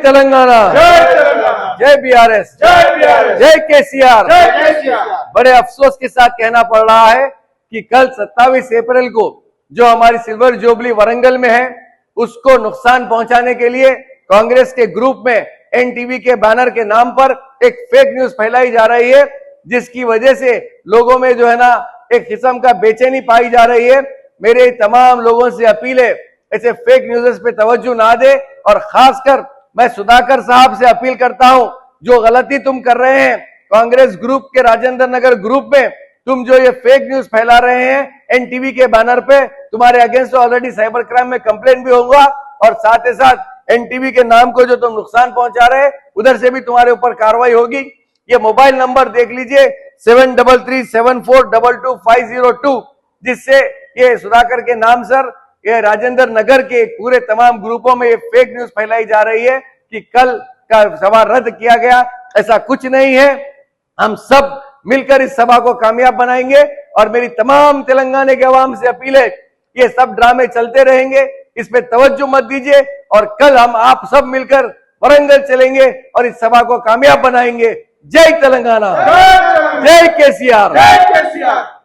तेलंगाना, जय बीआरएस, जय केसीआर। बड़े अफसोस के साथ कहना पड़ रहा है कि कल 27 अप्रैल को जो हमारी सिल्वर जुबली वरंगल में है, उसको नुकसान पहुंचाने के लिए कांग्रेस के ग्रुप में एनटीवी के बैनर के नाम पर एक फेक न्यूज फैलाई जा रही है, जिसकी वजह से लोगों में जो है ना एक किस्म का बेचैनी पाई जा रही है। मेरे तमाम लोगों से अपील है, ऐसे फेक न्यूज़ पे तवज्जो ना दे, और खासकर मैं सुधाकर साहब से अपील करता हूं, जो गलती तुम कर रहे हैं कांग्रेस ग्रुप के राजेंद्र नगर ग्रुप में, तुम जो ये फेक न्यूज फैला रहे हैं एनटीवी के बैनर पे, तुम्हारे अगेंस्ट ऑलरेडी साइबर क्राइम में कंप्लेंट भी होगा, और साथ ही साथ एनटीवी के नाम को जो तुम नुकसान पहुंचा रहे हैं उधर से भी तुम्हारे ऊपर कार्रवाई होगी। ये मोबाइल नंबर देख लीजिए 7337422502, जिससे ये सुधाकर के नाम सर ये राजेंद्र नगर के पूरे तमाम ग्रुपों में ये फेक न्यूज फैलाई जा रही है कि कल का सभा रद्द किया गया। ऐसा कुछ नहीं है, हम सब मिलकर इस सभा को कामयाब बनाएंगे। और मेरी तमाम तेलंगाना के अवाम से अपील है, ये सब ड्रामे चलते रहेंगे, इस पे तवज्जो मत दीजिए, और कल हम आप सब मिलकर वरंगल चलेंगे और इस सभा को कामयाब बनाएंगे। जय तेलंगाना, जय केसीआर।